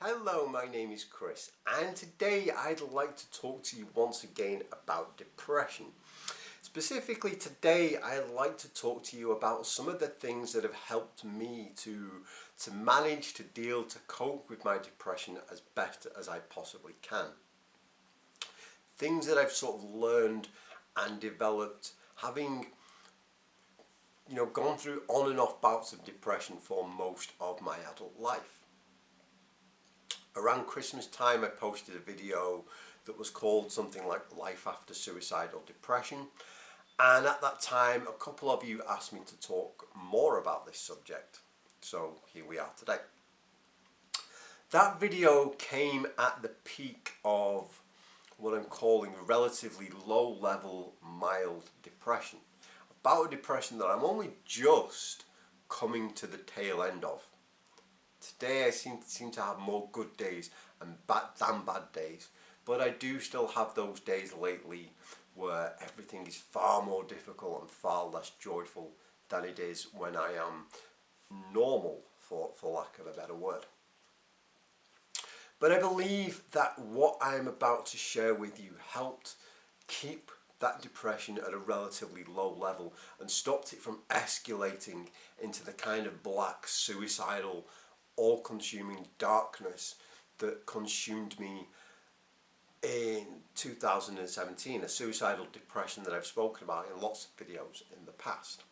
Hello, my name is Chris, and today I'd like to talk to you once again about depression. Specifically today I'd like to talk to you about some of the things that have helped me to manage to deal, to cope with my depression as best as I possibly can. Things that I've sort of learned and developed having gone through on and off bouts of depression for most of my adult life. Around Christmas time I posted a video that was called something like Life After Suicidal Depression, and at that time a couple of you asked me to talk more about this subject, so here we are today. That video came at the peak of what I'm calling relatively low level mild depression, about a depression that I'm only just coming to the tail end of. Today I seem to have more good days than bad days, but I do still have those days lately where everything is far more difficult and far less joyful than it is when I am normal, for lack of a better word. But I believe that what I am about to share with you helped keep that depression at a relatively low level and stopped it from escalating into the kind of black, suicidal, all-consuming darkness that consumed me in 2017, a suicidal depression that I've spoken about in lots of videos in the past.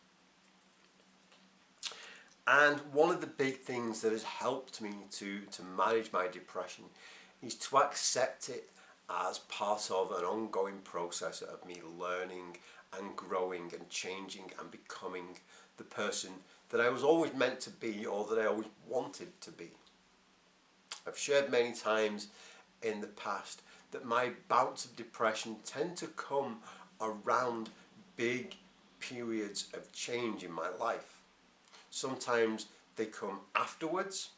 And one of the big things that has helped me to manage my depression is to accept it as part of an ongoing process of me learning and growing and changing and becoming the person that I was always meant to be, or that I always wanted to be. I've shared many times in the past that my bouts of depression tend to come around big periods of change in my life. Sometimes they come afterwards,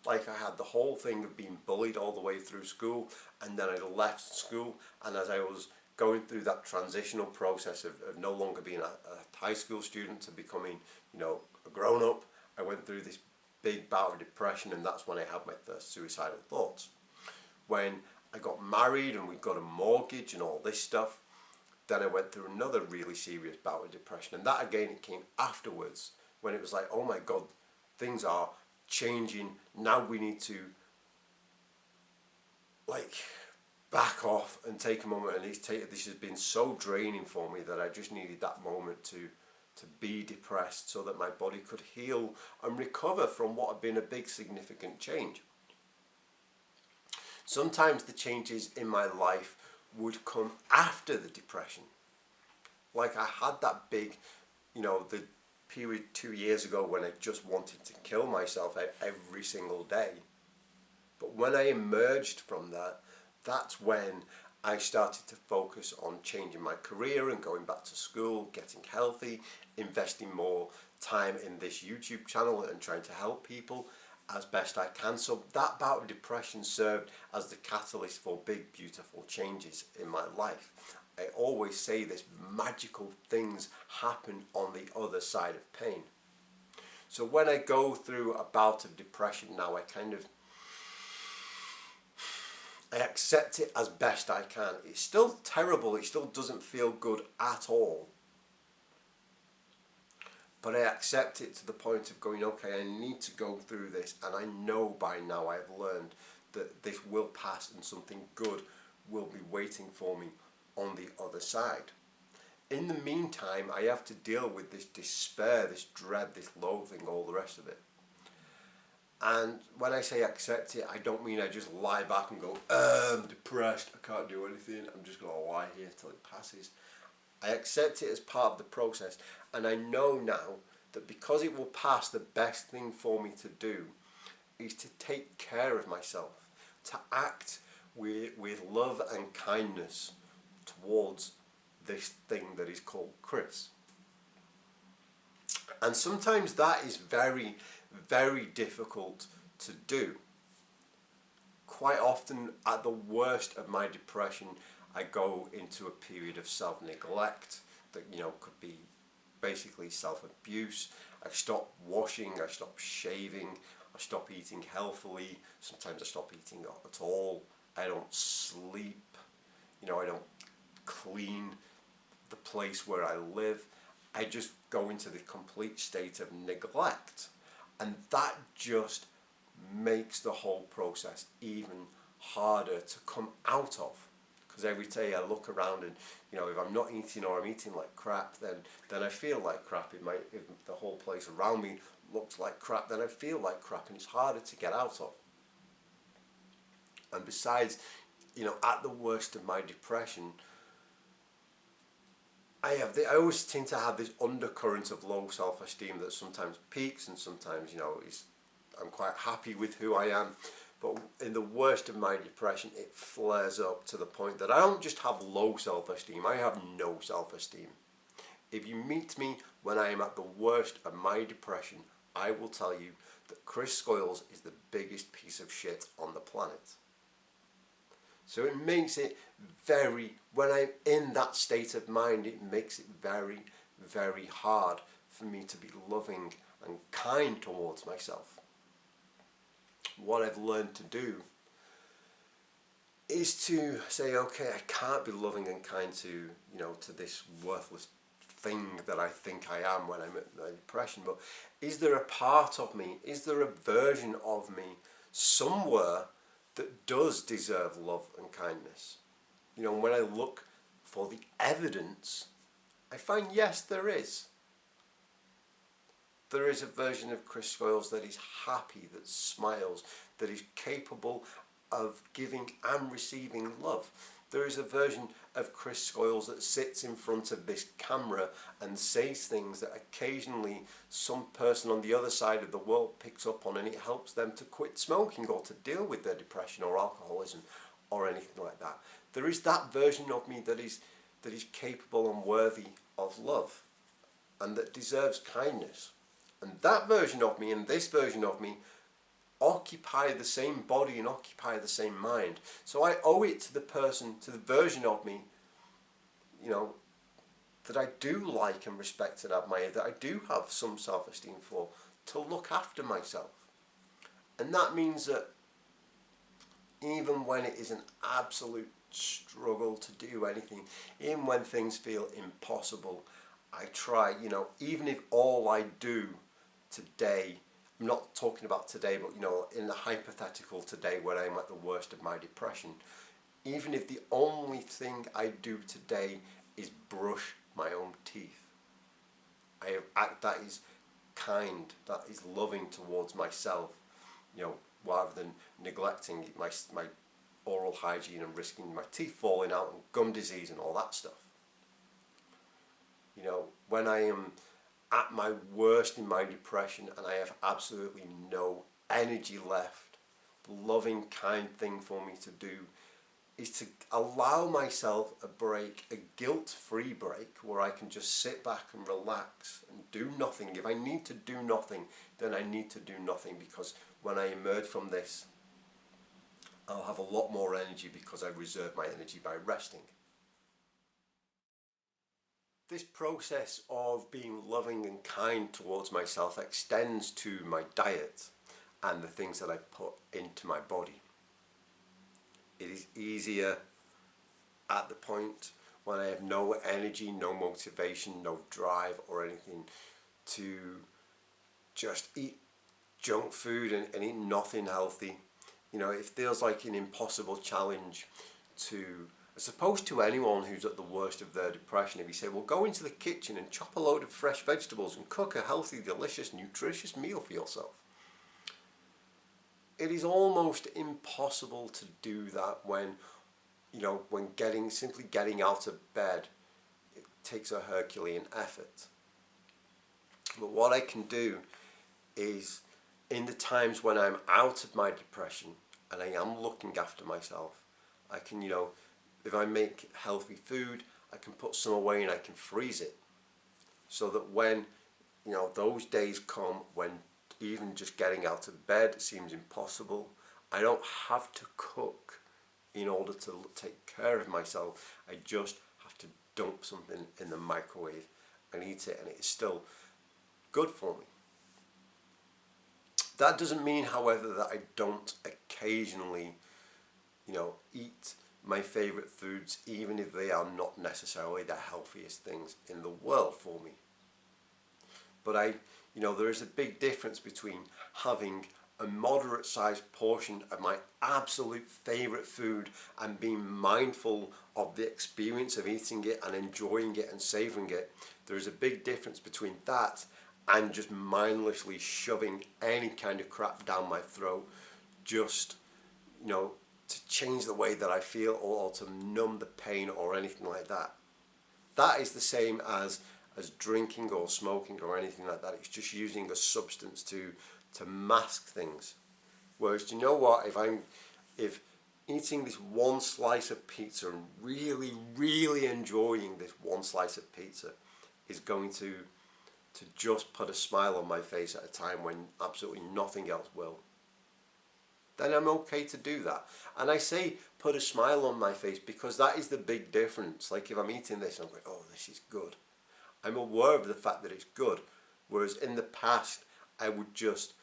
like I had the whole thing of being bullied all the way through school, and then I left school, and as I was going through that transitional process of no longer being a high school student to becoming, a grown-up, I went through this big bout of depression, and that's when I had my first suicidal thoughts. When I got married and we got a mortgage and all this stuff, then I went through another really serious bout of depression, and that again, it came afterwards, when it was like, oh my God, things are changing, now we need to back off and take a moment, and this has been so draining for me that I just needed that moment to be depressed so that my body could heal and recover from what had been a big significant change. Sometimes the changes in my life would come after the depression. Like I had that big, the period 2 years ago when I just wanted to kill myself every single day. But when I emerged from that, that's when I started to focus on changing my career and going back to school, getting healthy, investing more time in this YouTube channel and trying to help people as best I can. So that bout of depression served as the catalyst for big, beautiful changes in my life. I always say this, magical things happen on the other side of pain. So when I go through a bout of depression now, I accept it as best I can. It's still terrible, it still doesn't feel good at all. But I accept it to the point of going, okay, I need to go through this, and I know by now I've learned that this will pass and something good will be waiting for me on the other side. In the meantime, I have to deal with this despair, this dread, this loathing, all the rest of it. And when I say accept it, I don't mean I just lie back and go, I'm depressed, I can't do anything, I'm just going to lie here till it passes. I accept it as part of the process, and I know now that because it will pass, the best thing for me to do is to take care of myself, to act with love and kindness towards this thing that is called Chris. And sometimes that is very, very difficult to do. Quite often, at the worst of my depression, I go into a period of self-neglect that could be basically self-abuse. I stop washing, I stop shaving, I stop eating healthily. Sometimes I stop eating at all. I don't sleep. I don't clean the place where I live. I just go into the complete state of neglect. And that just makes the whole process even harder to come out of. Because every day I look around and, if I'm not eating or I'm eating like crap, then I feel like crap. If the whole place around me looks like crap, then I feel like crap, and it's harder to get out of. And besides, at the worst of my depression, I always tend to have this undercurrent of low self-esteem that sometimes peaks and sometimes, I'm quite happy with who I am. But in the worst of my depression, it flares up to the point that I don't just have low self-esteem, I have no self-esteem. If you meet me when I am at the worst of my depression, I will tell you that Chris Scoyles is the biggest piece of shit on the planet. So it makes it when I'm in that state of mind, it makes it very, very hard for me to be loving and kind towards myself. What I've learned to do is to say, okay, I can't be loving and kind to, to this worthless thing that I think I am when I'm at my depression, but is there a part of me, is there a version of me somewhere that does deserve love and kindness? When I look for the evidence, I find yes, there is. There is a version of Chris Scoyles that is happy, that smiles, that is capable of giving and receiving love. There is a version of Chris Scoyles that sits in front of this camera and says things that occasionally some person on the other side of the world picks up on, and it helps them to quit smoking or to deal with their depression or alcoholism or anything like that. There is that version of me that is capable and worthy of love and that deserves kindness. And that version of me and this version of me occupy the same body and occupy the same mind. So I owe it to the version of me, that I do like and respect and admire, that I do have some self-esteem for, to look after myself. And that means that even when it is an absolute struggle to do anything, even when things feel impossible, I try, even if all I do today, I'm not talking about today, but in the hypothetical today when I'm at the worst of my depression, even if the only thing I do today is brush my own teeth, that is kind, that is loving towards myself, rather than neglecting my oral hygiene and risking my teeth falling out and gum disease and all that stuff. When I am at my worst in my depression and I have absolutely no energy left, the loving, kind thing for me to do is to allow myself a break, a guilt-free break, where I can just sit back and relax and do nothing. If I need to do nothing, then I need to do nothing, because when I emerge from this, I'll have a lot more energy because I reserve my energy by resting. This process of being loving and kind towards myself extends to my diet and the things that I put into my body. It is easier at the point when I have no energy, no motivation, no drive or anything to just eat junk food and eat nothing healthy. It feels like an impossible challenge as opposed to anyone who's at the worst of their depression. If you say, well, go into the kitchen and chop a load of fresh vegetables and cook a healthy, delicious, nutritious meal for yourself. It is almost impossible to do that when simply getting out of bed, it takes a Herculean effort. But what I can do is, in the times when I'm out of my depression and I am looking after myself, I can, if I make healthy food, I can put some away and I can freeze it. So that when, those days come when even just getting out of bed seems impossible, I don't have to cook in order to take care of myself. I just have to dump something in the microwave and eat it, and it's still good for me. That doesn't mean, however, that I don't occasionally, eat my favourite foods, even if they are not necessarily the healthiest things in the world for me. But there is a big difference between having a moderate sized portion of my absolute favourite food and being mindful of the experience of eating it and enjoying it and savouring it. There is a big difference between that and just mindlessly shoving any kind of crap down my throat just, to change the way that I feel or to numb the pain or anything like that. That is the same as drinking or smoking or anything like that. It's just using a substance to mask things. Whereas, do you know what? If eating this one slice of pizza and really, really enjoying this one slice of pizza is going to just put a smile on my face at a time when absolutely nothing else will, then I'm okay to do that. And I say put a smile on my face because that is the big difference. Like if I'm eating this and I'm going, oh, this is good, I'm aware of the fact that it's good. Whereas in the past, I would just,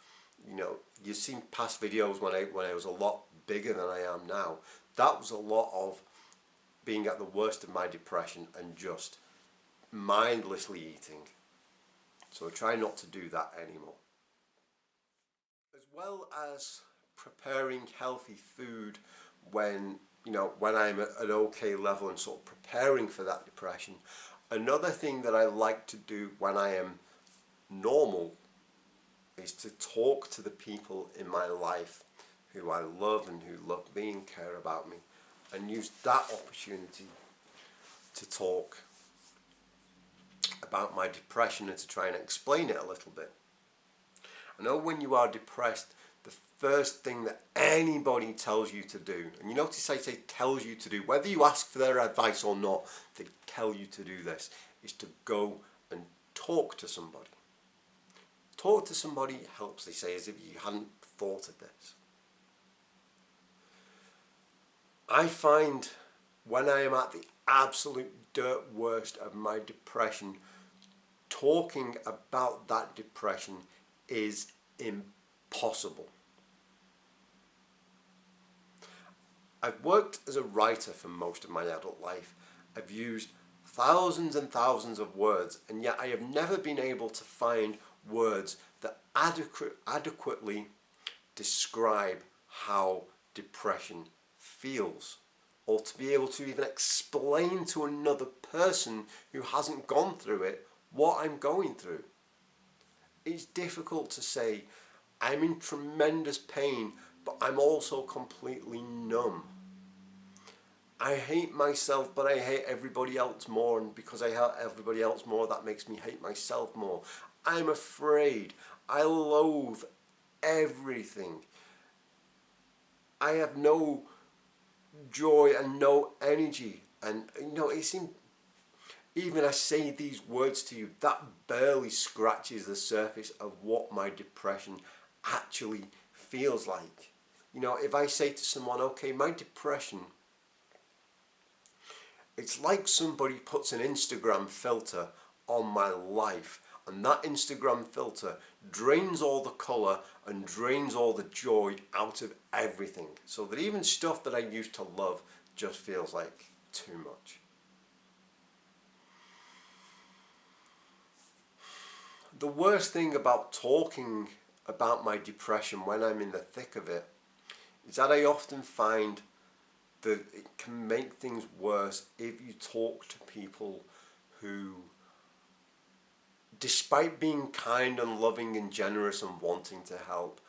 you've seen past videos when I was a lot bigger than I am now. That was a lot of being at the worst of my depression and just mindlessly eating. So I try not to do that anymore. As well as preparing healthy food when I'm at an okay level and sort of preparing for that depression, another thing that I like to do when I am normal is to talk to the people in my life who I love and who love me and care about me, and use that opportunity to talk about my depression and to try and explain it a little bit. I know when you are depressed, the first thing that anybody tells you to do, and you notice I say tells you to do, whether you ask for their advice or not, they tell you to do this, is to go and talk to somebody. Talk to somebody helps, they say, as if you hadn't thought of this. I find when I am at the absolute dirt worst of my depression, talking about that depression is impossible. I've worked as a writer for most of my adult life. I've used thousands and thousands of words, and yet I have never been able to find words that adequately describe how depression feels, or to be able to even explain to another person who hasn't gone through it what I'm going through. It's difficult to say, I'm in tremendous pain, but I'm also completely numb. I hate myself, but I hate everybody else more, and because I hate everybody else more, that makes me hate myself more. I'm afraid. I loathe everything. I have no joy and no energy, and it seems, even I say these words to you, that barely scratches the surface of what my depression actually feels like. If I say to someone, okay, my depression, it's like somebody puts an Instagram filter on my life, and that Instagram filter drains all the colour and drains all the joy out of everything, so that even stuff that I used to love just feels like too much. The worst thing about talking about my depression when I'm in the thick of it is that I often find that it can make things worse if you talk to people who, despite being kind and loving and generous and wanting to help,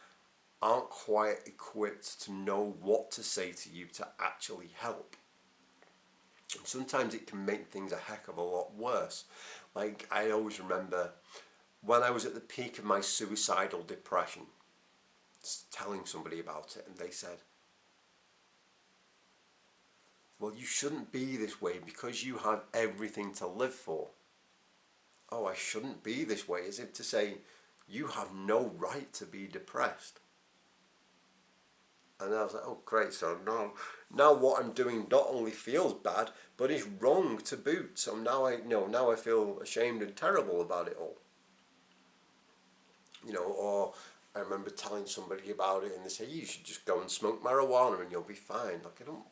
aren't quite equipped to know what to say to you to actually help. And sometimes it can make things a heck of a lot worse. Like, I always remember when I was at the peak of my suicidal depression, telling somebody about it, and they said, well, you shouldn't be this way because you have everything to live for. Oh, I shouldn't be this way, as if to say, you have no right to be depressed. And I was like, oh great, so now what I'm doing not only feels bad, but is wrong to boot. So now I feel ashamed and terrible about it all. Or I remember telling somebody about it and they say, you should just go and smoke marijuana and you'll be fine. Like, I don't,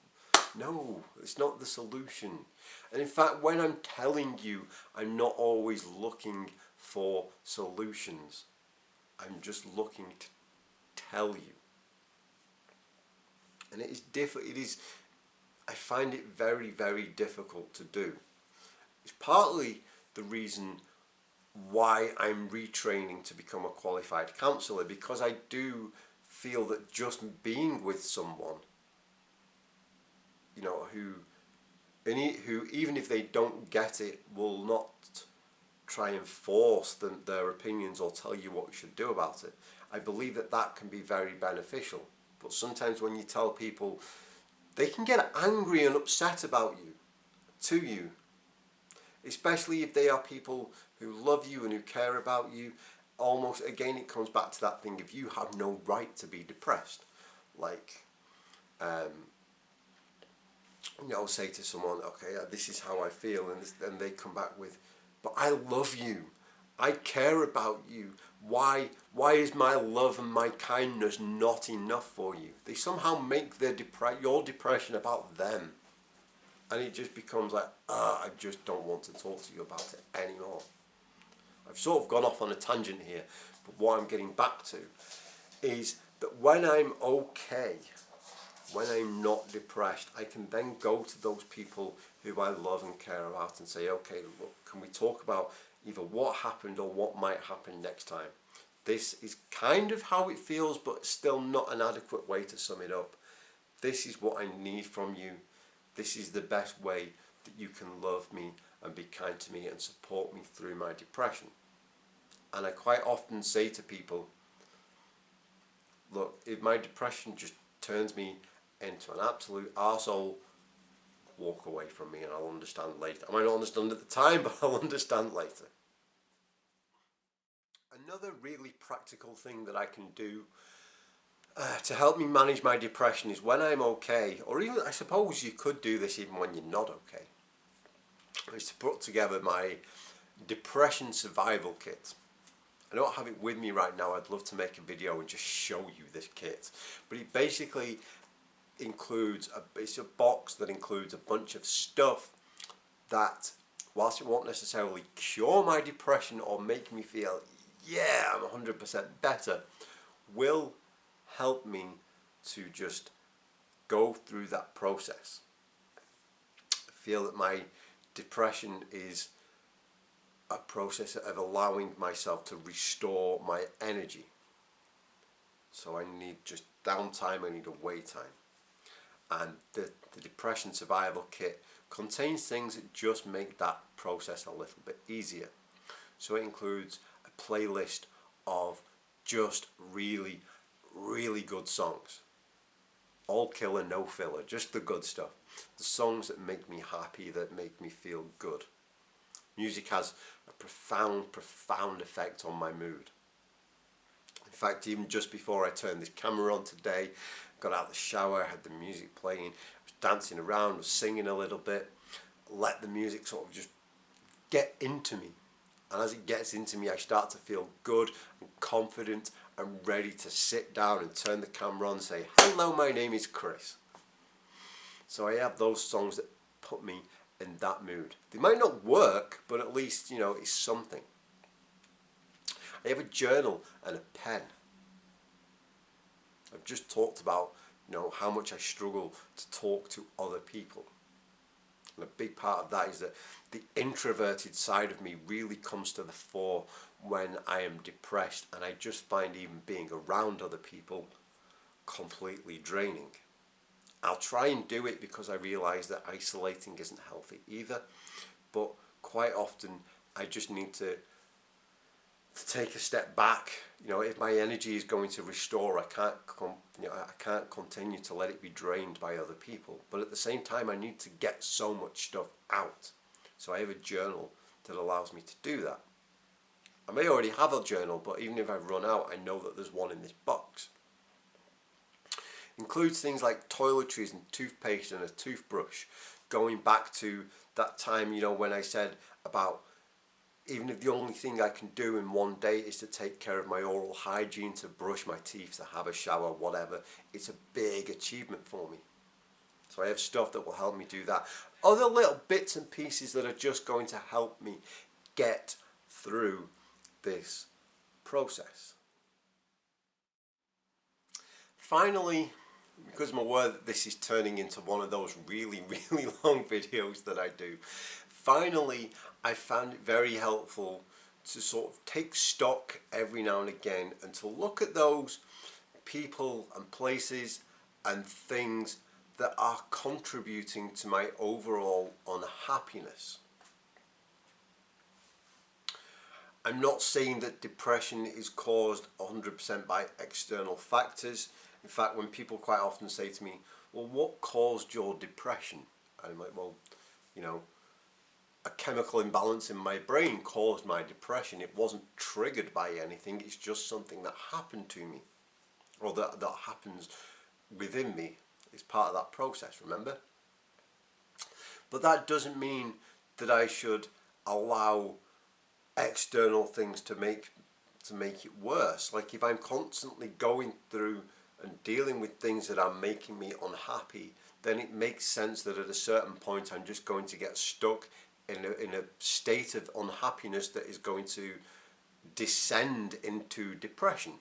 no, it's not the solution. And in fact, when I'm telling you, I'm not always looking for solutions. I'm just looking to tell you. And it is difficult. I find it very, very difficult to do. It's partly the reason why I'm retraining to become a qualified counsellor, because I do feel that just being with someone, you know, who even if they don't get it, will not try and force their opinions or tell you what you should do about it. I believe that that can be very beneficial. But sometimes when you tell people, they can get angry and upset about you, to you. Especially if they are people who love you and who care about you. Almost, again, it comes back to that thing of you have no right to be depressed. Like, you know, say to someone, okay, this is how I feel, and they come back with, but I love you, I care about you, why is my love and my kindness not enough for you? They somehow make your depression about them, and it just becomes like, I just don't want to talk to you about it anymore. I've sort of gone off on a tangent here, but what I'm getting back to is that when I'm okay, when I'm not depressed, I can then go to those people who I love and care about and say, okay, look, can we talk about either what happened or what might happen next time? This is kind of how it feels, but still not an adequate way to sum it up. This is what I need from you. This is the best way that you can love me and be kind to me and support me through my depression. And I quite often say to people, look, if my depression just turns me into an absolute arsehole, walk away from me and I'll understand later. I might not understand at the time, but I'll understand later. Another really practical thing that I can do to help me manage my depression is when I'm okay, or even, I suppose you could do this even when you're not okay, is to put together my depression survival kit. I don't have it with me right now. I'd love to make a video and just show you this kit, but it basically includes it's a box that includes a bunch of stuff that, whilst it won't necessarily cure my depression or make me feel, yeah, I'm 100% better, will help me to just go through that process. I feel that my depression is a process of allowing myself to restore my energy. So I need just downtime, I need away time. And the depression survival kit contains things that just make that process a little bit easier. So it includes a playlist of just really, really good songs. All killer, no filler, just the good stuff. The songs that make me happy, that make me feel good. Music has a profound, profound effect on my mood. In fact, even just before I turned this camera on today, got out of the shower, had the music playing, I was dancing around, was singing a little bit, let the music sort of just get into me. And as it gets into me, I start to feel good and confident and ready to sit down and turn the camera on and say, hello, my name is Chris. So I have those songs that put me in that mood. They might not work, but at least, you know, it's something. I have a journal and a pen. I've just talked about, you know, how much I struggle to talk to other people. And a big part of that is that the introverted side of me really comes to the fore when I am depressed, and I just find even being around other people completely draining. I'll try and do it because I realise that isolating isn't healthy either, but quite often I just need to take a step back. You know, if my energy is going to restore, I can't continue to let it be drained by other people. But at the same time, I need to get so much stuff out. So I have a journal that allows me to do that. I may already have a journal, but even if I run out, I know that there's one in this box. Includes things like toiletries and toothpaste and a toothbrush. Going back to that time, you know, when I said about even if the only thing I can do in one day is to take care of my oral hygiene, to brush my teeth, to have a shower, whatever, it's a big achievement for me. So I have stuff that will help me do that. Other little bits and pieces that are just going to help me get through this process. Finally, because I'm aware that this is turning into one of those really, really long videos that I do, finally, I found it very helpful to sort of take stock every now and again and to look at those people and places and things that are contributing to my overall unhappiness. I'm not saying that depression is caused 100% by external factors. In fact, when people quite often say to me, well, what caused your depression? I'm like, well, you know, a chemical imbalance in my brain caused my depression. It wasn't triggered by anything. It's just something that happened to me, or that happens within me. It's part of that process, remember? But that doesn't mean that I should allow external things to make it worse. Like if I'm constantly going through and dealing with things that are making me unhappy, then it makes sense that at a certain point I'm just going to get stuck in a state of unhappiness that is going to descend into depression.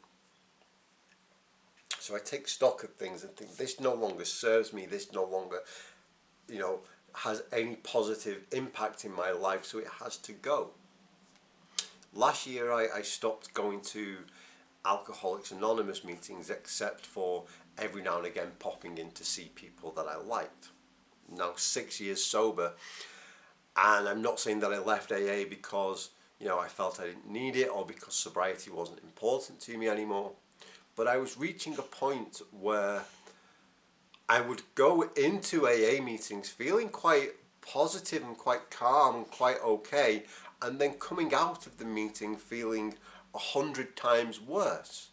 So I take stock of things and think, this no longer serves me, this no longer, you know, has any positive impact in my life, so it has to go. Last year I stopped going to Alcoholics Anonymous meetings, except for every now and again popping in to see people that I liked. Now 6 years sober, and I'm not saying that I left AA because, you know, I felt I didn't need it or because sobriety wasn't important to me anymore. But I was reaching a point where I would go into AA meetings feeling quite positive and quite calm and quite okay, and then coming out of the meeting feeling 100 times worse.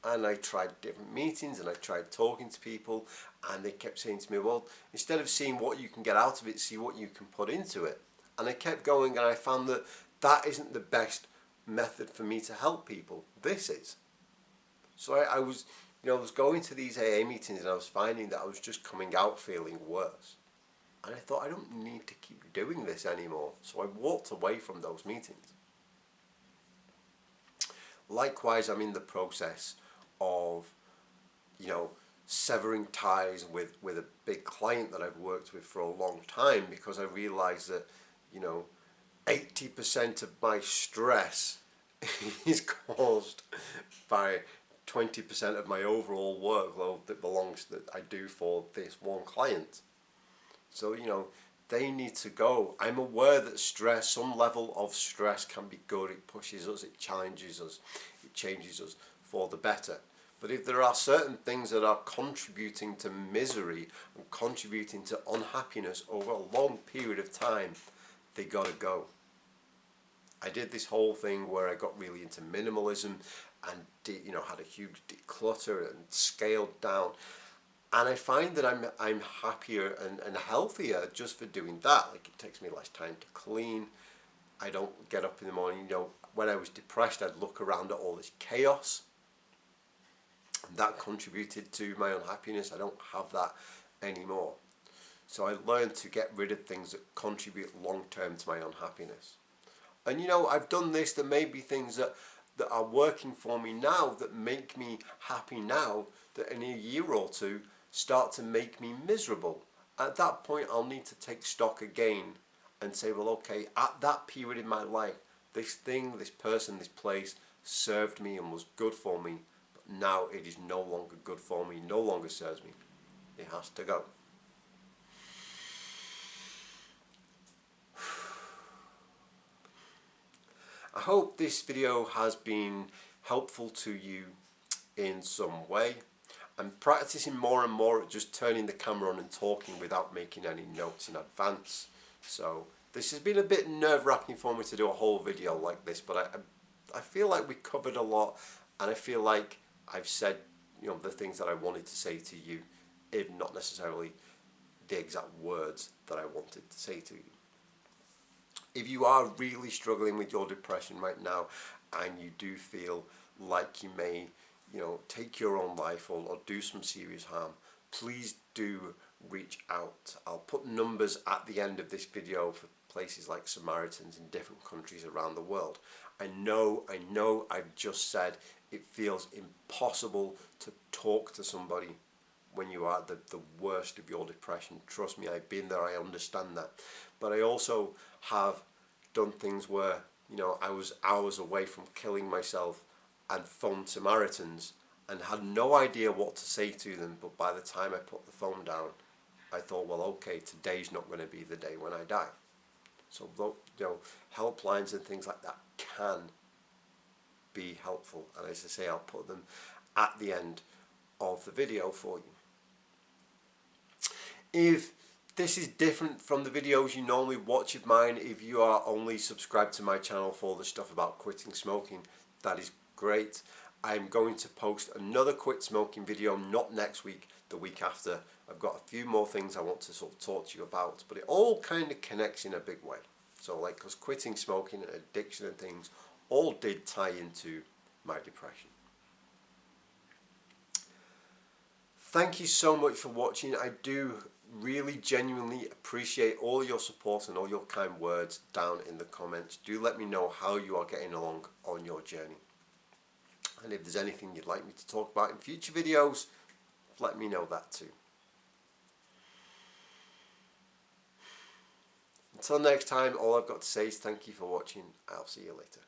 And I tried different meetings and I tried talking to people, and they kept saying to me, well, instead of seeing what you can get out of it, see what you can put into it. And I kept going, and I found that that isn't the best method for me to help people. This is. So I was, you know, I was going to these AA meetings and I was finding that I was just coming out feeling worse. And I thought, I don't need to keep doing this anymore. So I walked away from those meetings. Likewise, I'm in the process of, you know, severing ties with a big client that I've worked with for a long time, because I realized that, you know, 80% of my stress is caused by 20% of my overall workload that I do for this one client. So, you know, they need to go. I'm aware that stress, some level of stress can be good. It pushes us, it challenges us, it changes us for the better. But if there are certain things that are contributing to misery and contributing to unhappiness over a long period of time, they gotta go. I did this whole thing where I got really into minimalism and had a huge declutter and scaled down. And I find that I'm happier and healthier just for doing that. Like, it takes me less time to clean. I don't get up in the morning. You know, when I was depressed, I'd look around at all this chaos. And that contributed to my unhappiness. I don't have that anymore. So I learned to get rid of things that contribute long term to my unhappiness. And you know, I've done this. There may be things that are working for me now that make me happy now, that in a year or two start to make me miserable. At that point, I'll need to take stock again and say, well, okay, at that period in my life, this thing, this person, this place served me and was good for me, but now it is no longer good for me, no longer serves me. It has to go. I hope this video has been helpful to you in some way. I'm practicing more and more at just turning the camera on and talking without making any notes in advance. So this has been a bit nerve-wracking for me to do a whole video like this, but I feel like we covered a lot, and I feel like I've said, you know, the things that I wanted to say to you, if not necessarily the exact words that I wanted to say to you. If you are really struggling with your depression right now and you do feel like you may, take your own life or do some serious harm, please do reach out. I'll put numbers at the end of this video for places like Samaritans in different countries around the world. I know I've just said it feels impossible to talk to somebody when you are at the worst of your depression. Trust me, I've been there, I understand that. But I also have done things where, I was hours away from killing myself and phoned Samaritans and had no idea what to say to them. But by the time I put the phone down, I thought, well, okay, today's not going to be the day when I die. So, helplines and things like that can be helpful. And as I say, I'll put them at the end of the video for you. If this is different from the videos you normally watch of mine, if you are only subscribed to my channel for the stuff about quitting smoking, that is great. I'm going to post another quit smoking video, not next week, the week after. I've got a few more things I want to sort of talk to you about, but it all kind of connects in a big way. So because quitting smoking and addiction and things all did tie into my depression. Thank you so much for watching. I do really genuinely appreciate all your support and all your kind words down in the comments. Do let me know how you are getting along on your journey. And if there's anything you'd like me to talk about in future videos, let me know that too. Until next time, all I've got to say is thank you for watching. I'll see you later.